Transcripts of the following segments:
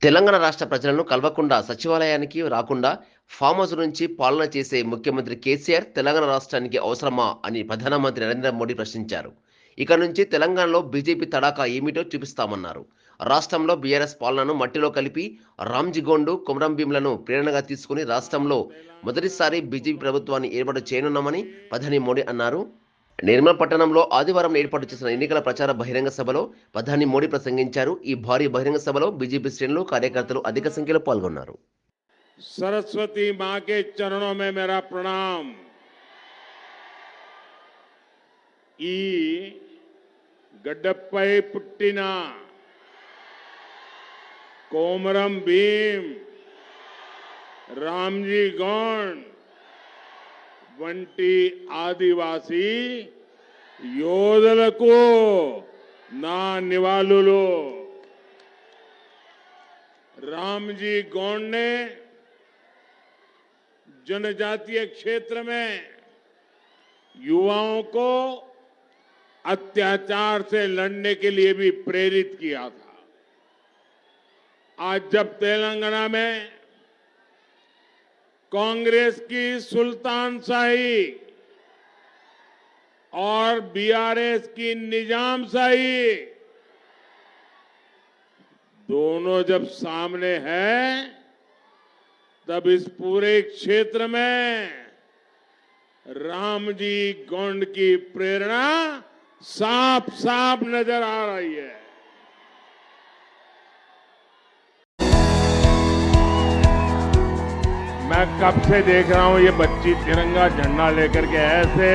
తెలంగాణ రాష్ట్ర ప్రజలను కలవకుండా, సచివాలయానికి రాకుండా, ఫామ్ హౌస్ నుంచి పాలన చేసే ముఖ్యమంత్రి కేసీఆర్ తెలంగాణ రాష్ట్రానికి అవసరమా అని ప్రధానమంత్రి నరేంద్ర మోడీ ప్రశ్నించారు. ఇక నుంచి తెలంగాణలో బీజేపీ తడాఖా ఏమిటో చూపిస్తామన్నారు. రాష్ట్రంలో బీఆర్ఎస్ పాలనను మట్టిలో కలిపి రామ్జీగోండు, కొమరం భీంలను ప్రేరణగా తీసుకుని రాష్ట్రంలో మొదటిసారి బీజేపీ ప్రభుత్వాన్ని ఏర్పాటు చేయనున్నామని ప్రధాని మోడీ అన్నారు. నిర్మల్ పట్టణంలో ఆదివారం ఏర్పాటు చేసిన ఎన్నికల ప్రచార బహిరంగ సభలో ప్రధాని మోడీ ప్రసంగించారు. ఈ భారీ బహిరంగ సభలో బీజేపీ శ్రేణులు, కార్యకర్తలు అధిక సంఖ్యలో పాల్గొన్నారు. सरस्वती मां के चरणों में मेरा प्रणाम। ఈ గడ్డపై పుట్టిన కోమరం భీం, రామ్జీ గోండ్ వంటి ఆదివాసీ యోధులకు నా నివాళులు। रामजी गोंड ने जनजातीय क्षेत्र में युवाओं को अत्याचार से लड़ने के लिए भी प्रेरित किया था। आज जब तेलंगाना में कांग्रेस की सुल्तान शाही और बीआरएस की निजाम शाही दोनों जब सामने है, तब इस पूरे क्षेत्र में रामजी गोंड की प्रेरणा साफ साफ नजर आ रही है। मैं कब से देख रहा हूं ये बच्ची तिरंगा झंडा लेकर के ऐसे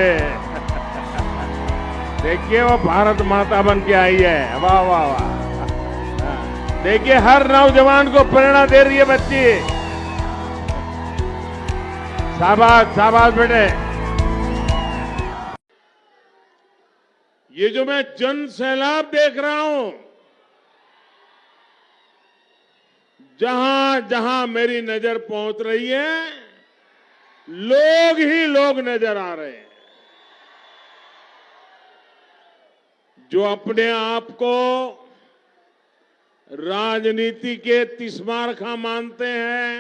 देखिए वो भारत माता बन के आई है। वाह वाह वाह, देखिए हर नौजवान को प्रेरणा दे रही है बच्ची। शाबाश शाबाश बेटे। ये जो मैं जन सैलाब देख रहा हूं, जहां जहां मेरी नजर पहुंच रही है, लोग ही लोग नजर आ रहे हैं जो अपने आप को राजनीति के तिस्मारखा मानते हैं,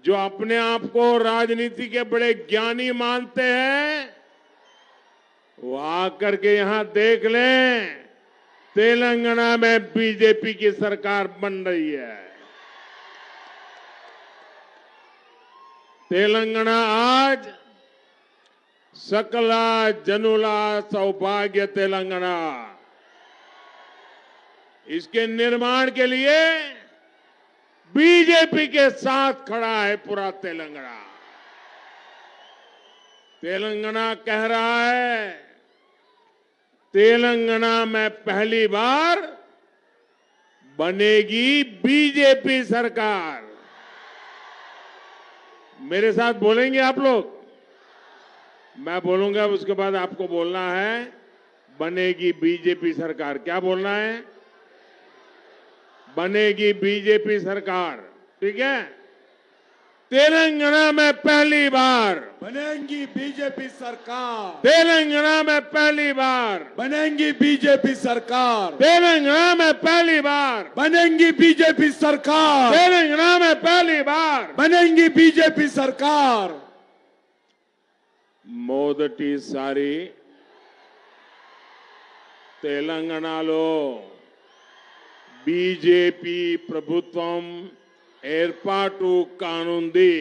जो अपने आप को राजनीति के बड़े ज्ञानी मानते हैं, वो आकर के यहां देख लें, तेलंगाना में बीजेपी की सरकार बन रही है। तेलंगाना आज सकला जनुला सौभाग्य तेलंगाना, इसके निर्माण के लिए बीजेपी के साथ खड़ा है पूरा तेलंगाना। तेलंगाना कह रहा है, तेलंगाना में पहली बार बनेगी बीजेपी सरकार। मेरे साथ बोलेंगे आप लोग? मैं बोलूंगा, उसके बाद आपको बोलना है बनेगी बीजेपी सरकार। क्या बोलना है? बनेगी बीजेपी सरकार। ठीक है? तेलंगाना में पहली बार बनेगी बीजेपी सरकार। तेलंगाना में पहली बार बनेगी बीजेपी सरकार। तेलंगाना में पहली बार बनेगी बीजेपी सरकार। तेलंगाना में पहली बार बनेगी बीजेपी सरकार। మొదటిసారి తెలంగాణలో బీజేపీ ప్రభుత్వం ఏర్పాటు కానుంది।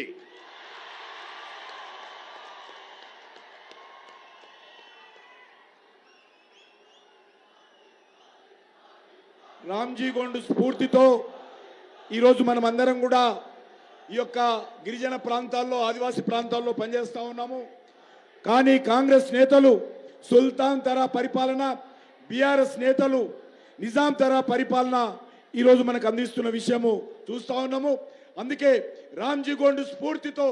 రామ్జీ గోండ్ స్ఫూర్తితో ఈరోజు మనమందరం కూడా ఈ యొక్క గిరిజన ప్రాంతాల్లో, ఆదివాసీ ప్రాంతాల్లో పనిచేస్తా ఉన్నాము। కానీ కాంగ్రెస్ నేతలు సుల్తాన్ తరా పరిపాలన, బీఆర్ఎస్ నేతలు నిజాం తరా పరిపాలన ఈరోజు మనకు అందిస్తున్న విషయము చూస్తా ఉన్నాము। అందుకే రామ్జీ గోండ్ స్ఫూర్తితో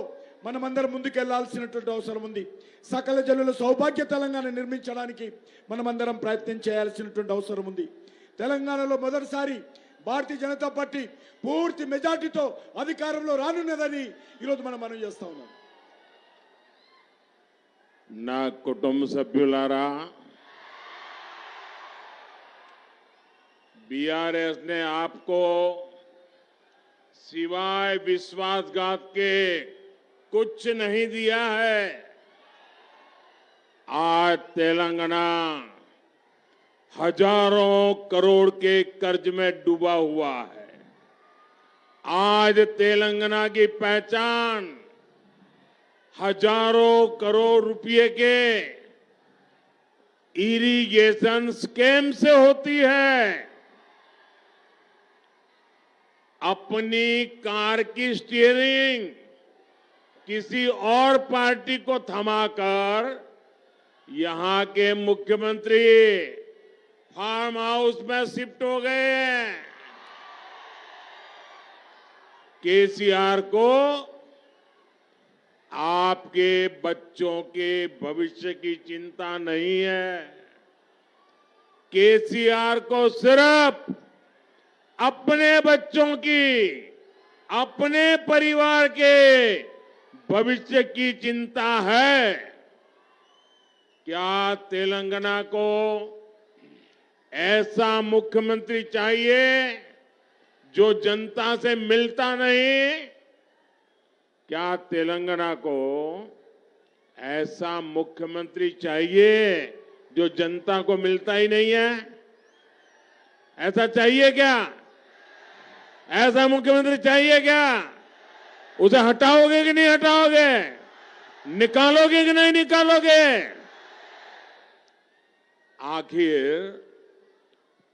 మనమందరం ముందుకెళ్లాల్సినటువంటి అవసరం ఉంది। సకల జనుల సౌభాగ్య తెలంగాణ నిర్మించడానికి మనమందరం ప్రయత్నం చేయాల్సినటువంటి అవసరం ఉంది। తెలంగాణలో మొదటిసారి భారతీయ జనతా పార్టీ పూర్తి మెజార్టీతో అధికారంలో రానున్నదని ఈరోజు మనం చేస్తా ఉన్నాం। నా కుటుంబ సభ్యులారా, बीआरएस ने आपको सिवाय विश्वासघात के कुछ नहीं दिया है। आज तेलंगाना हजारों करोड़ के कर्ज में डूबा हुआ है। आज तेलंगाना की पहचान हजारों करोड़ रुपए के इरिगेशन स्कीम से होती है। अपनी कार की स्टीयरिंग किसी और पार्टी को थमाकर यहां के मुख्यमंत्री फार्म हाउस में शिफ्ट हो गए हैं। केसीआर को आपके बच्चों के भविष्य की चिंता नहीं है। केसीआर को सिर्फ अपने बच्चों की, अपने परिवार के भविष्य की चिंता है। क्या तेलंगाना को ऐसा मुख्यमंत्री चाहिए जो जनता से मिलता नहीं? क्या तेलंगाना को ऐसा मुख्यमंत्री चाहिए जो जनता को मिलता ही नहीं है? ऐसा चाहिए क्या? ऐसा मुख्यमंत्री चाहिए क्या? उसे हटाओगे कि नहीं हटाओगे? निकालोगे कि नहीं निकालोगे? आखिर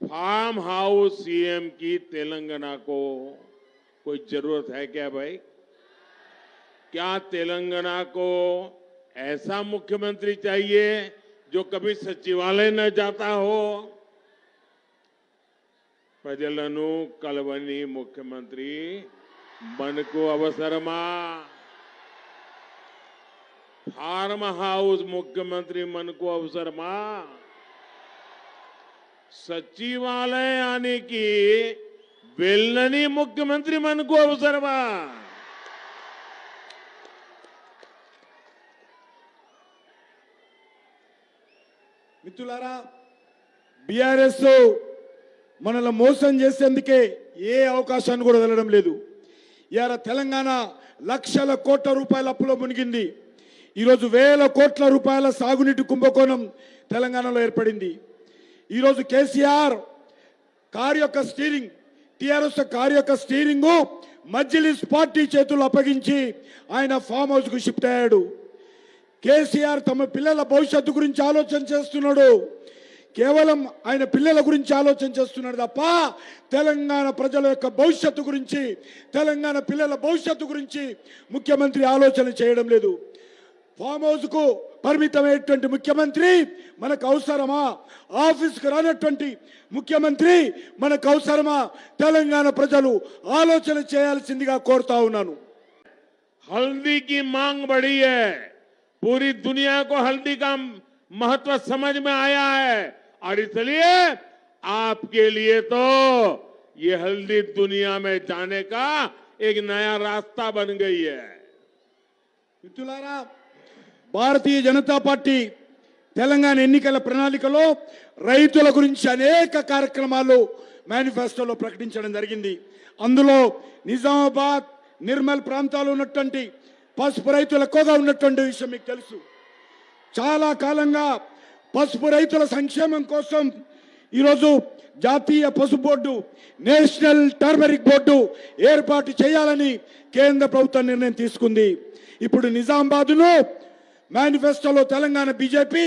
फार्म हाउस सीएम की तेलंगाना को कोई जरूरत है क्या भाई? क्या तेलंगाना को ऐसा मुख्यमंत्री चाहिए जो कभी सचिवालय न जाता हो? ప్రజలను కలవని ముఖ్యమంత్రి మనకు అవసరమా? फार्म हाउस मुख्यमंत्री మనకు అవసరమా? सचिवालय आने की వెళ్ళని मुख्यमंत्री మనకు అవసరమా? మిత్రులారా, బీఆర్ఎస్ మనల్ని మోసం చేసేందుకే ఏ అవకాశాన్ని కూడా వదలడం లేదు. ఇవాళ తెలంగాణ లక్షల కోట్ల రూపాయల అప్పులో మునిగింది. ఈరోజు వేల కోట్ల రూపాయల సాగునీటి కుంభకోణం తెలంగాణలో ఏర్పడింది. ఈరోజు కేసీఆర్ కారు యొక్క స్టీరింగ్, టీఆర్ఎస్ కారు యొక్క స్టీరింగ్ మజ్లిస్ పార్టీ చేతులు అప్పగించి ఆయన ఫామ్ హౌస్ కు షిఫ్ట్ అయ్యాడు. కేసీఆర్ తమ పిల్లల భవిష్యత్తు గురించి ఆలోచన చేస్తున్నాడు. కేవలం ఆయన పిల్లల గురించి ఆలోచన చేస్తున్నాడు తప్ప తెలంగాణ ప్రజల యొక్క భవిష్యత్తు గురించి, తెలంగాణ పిల్లల భవిష్యత్తు గురించి ముఖ్యమంత్రి ఆలోచన చేయడం లేదు. ఫామ్ హౌస్ కు పరిమితమైనటువంటి ముఖ్యమంత్రి మనకు అవసరమా? ఆఫీస్కు రానటువంటి ముఖ్యమంత్రి మనకు అవసరమా? తెలంగాణ ప్రజలు ఆలోచన చేయాల్సిందిగా కోరుతా ఉన్నాను. हल्दी की मांग बढ़ी है। पूरी दुनिया को हल्दी का महत्व समझ में आया है और इसलिए आपके लिए तो ये हल्दी दुनिया में जाने का एक नया रास्ता बन गई है। మిత్రులారా, భారతీయ జనతా పార్టీ తెలంగాణ ఎన్నికల ప్రణాళికలో రైతుల గురించి అనేక కార్యక్రమాలు మేనిఫెస్టోలో ప్రకటించడం జరిగింది. అందులో నిజామాబాద్, నిర్మల్ ప్రాంతాల్లో ఉన్నటువంటి పసుపు రైతులు ఎక్కువగా ఉన్నటువంటి విషయం మీకు తెలుసు. చాలా కాలంగా పసుపు రైతుల సంక్షేమం కోసం ఈరోజు జాతీయ పసుపు బోర్డు, నేషనల్ టర్మరిక్ బోర్డు ఏర్పాటు చేయాలని కేంద్ర ప్రభుత్వం నిర్ణయం తీసుకుంది. ఇప్పుడు నిజామాబాద్ను మేనిఫెస్టోలో తెలంగాణ బీజేపీ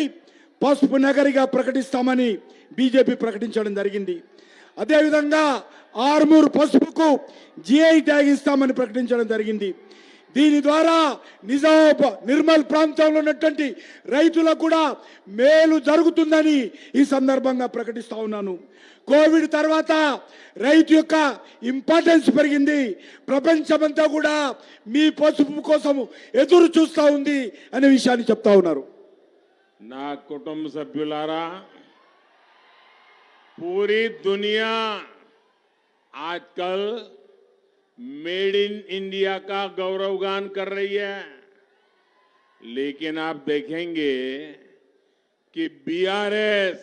పసుపు నగరిగా ప్రకటిస్తామని బీజేపీ ప్రకటించడం జరిగింది. అదేవిధంగా ఆర్మూర్ పసుపుకు జిఐ ట్యాగ్ ఇస్తామని ప్రకటించడం జరిగింది. దీని ద్వారా నిజామాబాద్, నిర్మల్ ప్రాంతంలో ఉన్నటువంటి రైతులకు కూడా మేలు జరుగుతుందని ఈ సందర్భంగా ప్రకటిస్తా ఉన్నాను. కోవిడ్ తర్వాత రైతు యొక్క ఇంపార్టెన్స్ పెరిగింది. ప్రపంచమంతా కూడా మీ పసుపు కోసం ఎదురు చూస్తా ఉంది అనే విషయాన్ని చెప్తా ఉన్నారు. నా కుటుంబ సభ్యులారా, पूरी दुनिया आजकल मेड इन इंडिया का गौरवगान कर रही है, लेकिन आप देखेंगे कि बीआरएस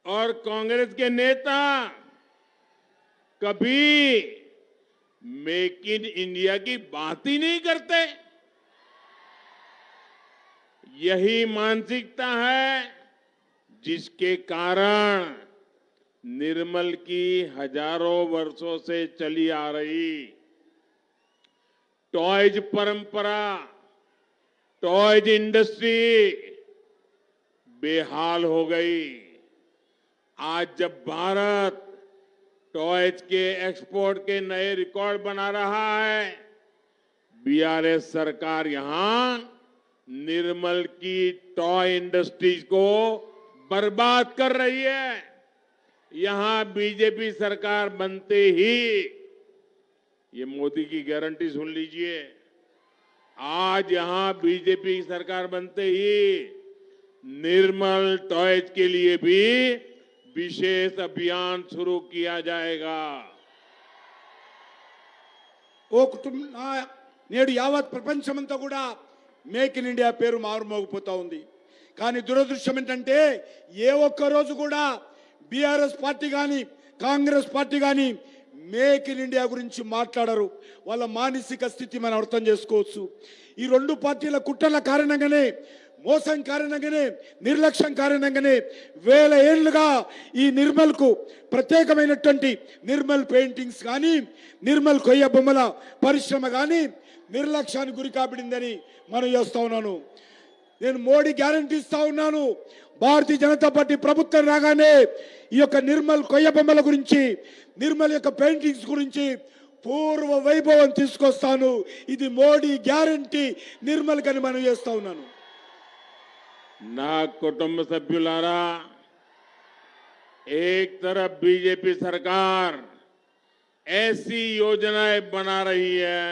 और कांग्रेस के नेता कभी मेक इन इंडिया की बात ही नहीं करते। यही मानसिकता है जिसके कारण निर्मल की हजारों वर्षों से चली आ रही टॉयज परंपरा, टॉयज इंडस्ट्री बेहाल हो गई। आज जब भारत टॉयज के एक्सपोर्ट के नए रिकॉर्ड बना रहा है, बीआरएस सरकार यहां निर्मल की टॉय इंडस्ट्रीज को बर्बाद कर रही है। यहां बीजेपी सरकार बनते ही, ये मोदी की गारंटी सुन लीजिए, आज यहां बीजेपी की सरकार बनते ही निर्मल टॉयज के लिए भी विशेष अभियान शुरू किया जाएगा। ఓ కుటుంబ నేడు యావత్ ప్రపంచమంతా కూడా మేక్ ఇన్ ఇండియా పేరు మారుమోగిపోతా ఉంది. కానీ దురదృష్టం ఏంటంటే ఏ ఒక్క రోజు కూడా బీఆర్ఎస్ పార్టీ కానీ కాంగ్రెస్ పార్టీ కానీ మేక్ ఇన్ ఇండియా గురించి మాట్లాడరు. వాళ్ళ మానసిక స్థితి మనం అర్థం చేసుకోవచ్చు. ఈ రెండు పార్టీల కుట్రల కారణంగానే, మోసం కారణంగానే, నిర్లక్ష్యం కారణంగానే వేల ఏళ్లుగా ఈ నిర్మల్కు ప్రత్యేకమైనటువంటి నిర్మల్ పెయింటింగ్స్ కానీ, నిర్మల్ కొయ్య బొమ్మల పరిశ్రమ కానీ నిర్లక్ష్యానికి గురి కాబడిందని మనం చేస్తా ఉన్నాను. నేను మోడీ గ్యారంటీ ఇస్తా ఉన్నాను, భారతీయ జనతా పార్టీ ప్రభుత్వం రాగానే ఈ యొక్క నిర్మల్ కొయ్య బొమ్మల గురించి, నిర్మల్ యొక్క పెయింటింగ్స్ గురించి పూర్వ వైభవం తీసుకొస్తాను. ఇది మోడీ గ్యారంటీ నిర్మల్ కని మనం చేస్తా ఉన్నాను. ना कुटुंब सभ्युलारा, एक तरफ बीजेपी सरकार ऐसी योजनाएं बना रही है,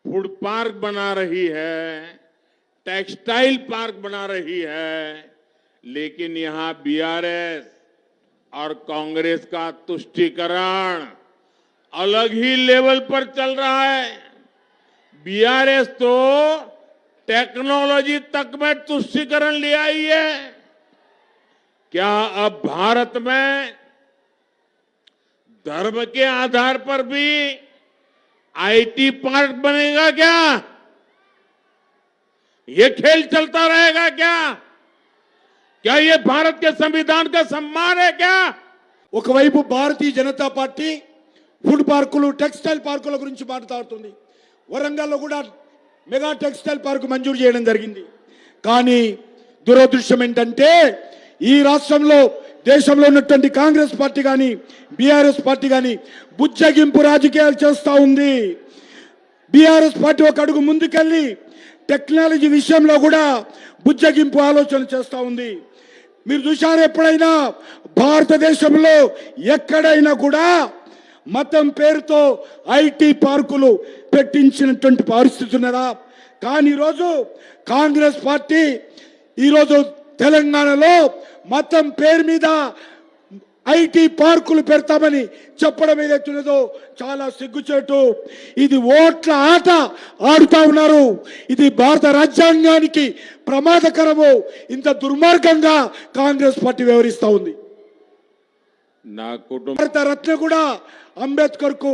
फूड पार्क बना रही है, टेक्सटाइल पार्क बना रही है, लेकिन यहां बीआरएस और कांग्रेस का तुष्टीकरण अलग ही लेवल पर चल रहा है। बीआरएस तो टेक्नोलॉजी तक में तुष्टीकरण ले आई है। क्या अब भारत में धर्म के आधार पर भी आईटी पार्क बनेगा क्या? ये खेल चलता रहेगा क्या? क्या ये भारत के संविधान का सम्मान है क्या? ఒకవైపు భారతీయ జనతా పార్టీ ఫుడ్ పార్కులు, టెక్స్టైల్ పార్కుల గురించి మాట్లాడుతుంది. వరంగల్లో కూడా మెగా టెక్స్టైల్ పార్క్ మంజూరు చేయడం జరిగింది. కానీ దురదృష్టం ఏంటంటే ఈ రాష్ట్రంలో, దేశంలో ఉన్నటువంటి కాంగ్రెస్ పార్టీ కానీ బీఆర్ఎస్ పార్టీ కానీ బుజ్జగింపు రాజకీయాలు చేస్తూ ఉంది. బీఆర్ఎస్ పార్టీ ఒక అడుగు ముందుకెళ్ళి టెక్నాలజీ విషయంలో కూడా బుజ్జగింపు ఆలోచన చేస్తూ ఉంది. మీరు చూశారు ఎప్పుడైనా భారతదేశంలో ఎక్కడైనా కూడా మతం పేరుతో ఐటీ పార్కులు పెట్టించినటువంటి పరిస్థితి ఉన్నదా? కానీ ఈరోజు కాంగ్రెస్ పార్టీ ఈరోజు తెలంగాణలో మతం పేరు మీద ఐటీ పార్కులు పెడతామని చెప్పడం ఏదైతున్నదో చాలా సిగ్గుచేటు. ఇది ఓట్ల ఆట ఆడుతా ఉన్నారు. ఇది భారత రాజ్యాంగానికి ప్రమాదకరము. ఇంత దుర్మార్గంగా కాంగ్రెస్ పార్టీ వ్యవహరిస్తూ ఉంది. నా కుటుంబ భారత రత్న కూడా అంబేద్కర్ కు,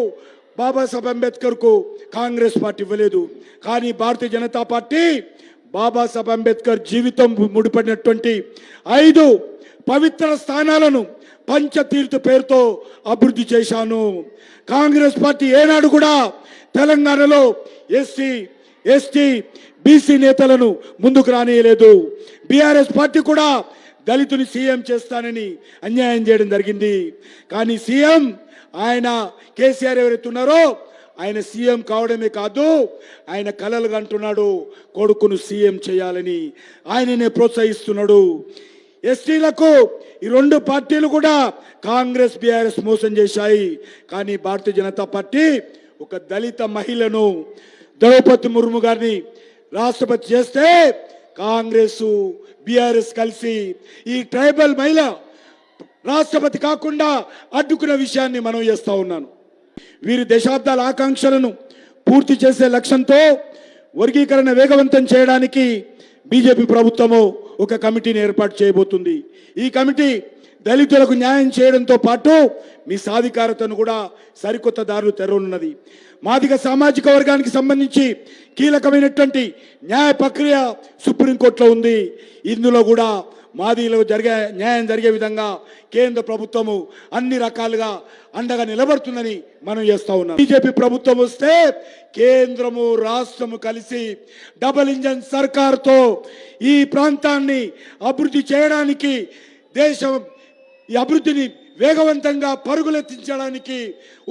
బాబాసాహెబ్ అంబేద్కర్ కు కాంగ్రెస్ పార్టీ ఇవ్వలేదు. కానీ భారతీయ జనతా పార్టీ బాబాసాహెబ్ అంబేద్కర్ జీవితం ముడిపడినటువంటి 5 పవిత్ర స్థానాలను పంచతీర్థ పేరుతో అభివృద్ధి చేశాను. కాంగ్రెస్ పార్టీ ఏనాడు కూడా తెలంగాణలో ఎస్సీ, ఎస్టీ, బీసీ నేతలను ముందుకు రానియలేదు. బీఆర్ఎస్ పార్టీ కూడా దళితుని సీఎం చేస్తానని అన్యాయం చేయడం జరిగింది. కానీ సీఎం ఆయన కేసీఆర్ ఎవరైతే ఉన్నారో ఆయన సీఎం కావడమే కాదు, ఆయన కలలు కంటున్నాడు కొడుకును సీఎం చేయాలని. ఆయననే ప్రోత్సహిస్తున్నాడు. ఎస్టీలకు ఈ 2 పార్టీలు కూడా కాంగ్రెస్ బీఆర్ఎస్ మోసం చేశాయి. కానీ భారతీయ జనతా పార్టీ ఒక దళిత మహిళను, ద్రౌపది ముర్ము గారిని రాష్ట్రపతి చేస్తే కాంగ్రెస్ బీఆర్ఎస్ కలిసి ఈ ట్రైబల్ మహిళ రాష్ట్రపతి కాకుండా అడ్డుకున్న విషయాన్ని మనం చేస్తా ఉన్నాను. వీరి దశాబ్దాల ఆకాంక్షలను పూర్తి చేసే లక్ష్యంతో వర్గీకరణ వేగవంతం చేయడానికి బీజేపీ ప్రభుత్వము ఒక కమిటీని ఏర్పాటు చేయబోతుంది. ఈ కమిటీ దళితులకు న్యాయం చేయడంతో పాటు మీ సాధికారతను కూడా సరికొత్త దారులు తెరవనున్నది. మాదిగ సామాజిక వర్గానికి సంబంధించి కీలకమైనటువంటి న్యాయ ప్రక్రియ సుప్రీంకోర్టులో ఉంది. ఇందులో కూడా మాదిగలకు న్యాయం జరిగే విధంగా కేంద్ర ప్రభుత్వము అన్ని రకాలుగా అండగా నిలబడుతుందని మనం చేస్తా ఉన్నాం. బీజేపీ ప్రభుత్వం వస్తే కేంద్రము రాష్ట్రము కలిసి డబుల్ ఇంజన్ సర్కార్తో ఈ ప్రాంతాన్ని అభివృద్ధి చేయడానికి, దేశం ఈ అభివృద్ధిని వేగవంతంగా పరుగులెత్తించడానికి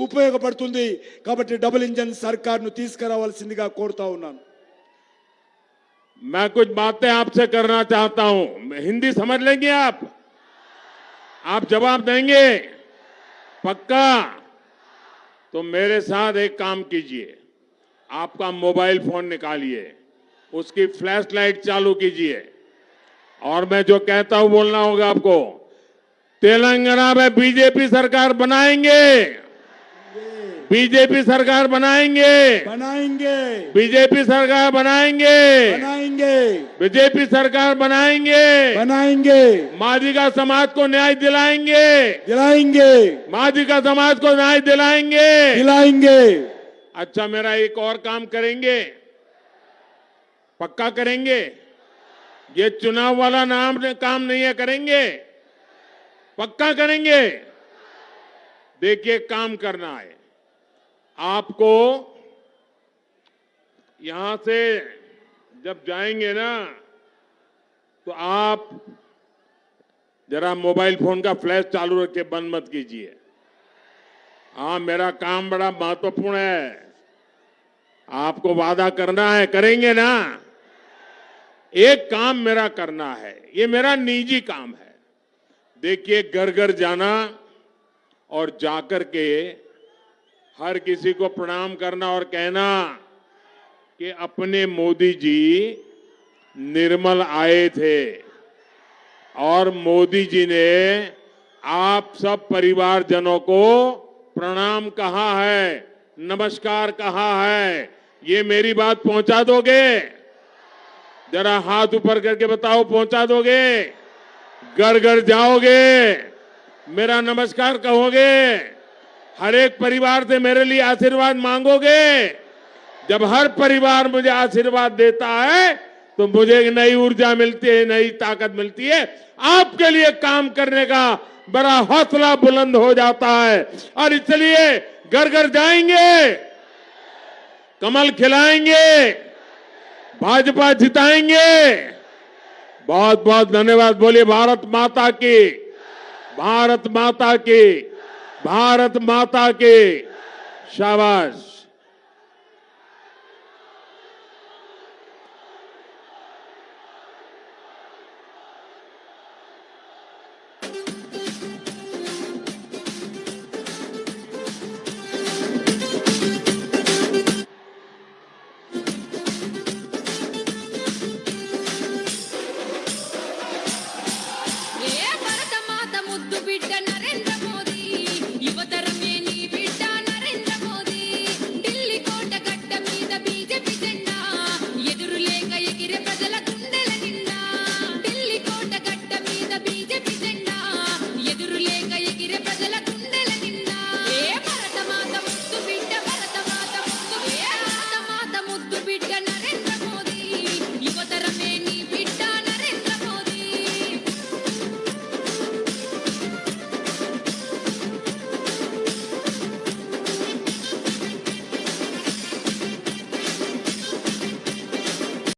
ఉపయోగపడుతుంది. కాబట్టి డబుల్ ఇంజన్ సర్కార్ను తీసుకురావాల్సిందిగా కోరుతా ఉన్నాను. मैं कुछ बातें आपसे करना चाहता हूं. हिंदी समझ लेंगे आप जवाब देंगे पक्का? तो मेरे साथ एक काम कीजिए, आपका मोबाइल फोन निकालिए, उसकी फ्लैश लाइट चालू कीजिए और मैं जो कहता हूं बोलना होगा आपको. तेलंगाना में बीजेपी सरकार बनाएंगे, बीजेपी सरकार बनाएंगे, बीजेपी सरकार बनाएंगे, बीजेपी सरकार बनाएंगे. मादिगा समाज को न्याय दिलाएंगे, मादिगा समाज को न्याय दिलाएंगे. अच्छा, मेरा एक और काम करेंगे, पक्का करेंगे. ये चुनाव वाला काम नहीं है, करेंगे, पक्का करेंगे. देखिए, काम करना है आपको. यहां से जब जाएंगे ना, तो आप जरा मोबाइल फोन का फ्लैश चालू रख के बंद मत कीजिए. हाँ, मेरा काम बड़ा महत्वपूर्ण है, आपको वादा करना है, करेंगे ना. एक काम मेरा करना है, ये मेरा निजी काम है. देखिए, घर घर जाना और जाकर के हर किसी को प्रणाम करना और कहना कि अपने मोदी जी निर्मल आए थे और मोदी जी ने आप सब परिवारजनों को प्रणाम कहा है, नमस्कार कहा है. ये मेरी बात पहुंचा दोगे? जरा हाथ ऊपर करके बताओ, पहुंचा दोगे? घर घर जाओगे, मेरा नमस्कार कहोगे, हर एक परिवार से मेरे लिए आशीर्वाद मांगोगे. जब हर परिवार मुझे आशीर्वाद देता है तो मुझे एक नई ऊर्जा मिलती है, नई ताकत मिलती है. आपके लिए काम करने का बड़ा हौसला बुलंद हो जाता है. और इसलिए घर घर जाएंगे, कमल खिलाएंगे, भाजपा जिताएंगे. बहुत बहुत धन्यवाद. बोलिए भारत माता की, भारत माता की, भारत माता की. शाबाश.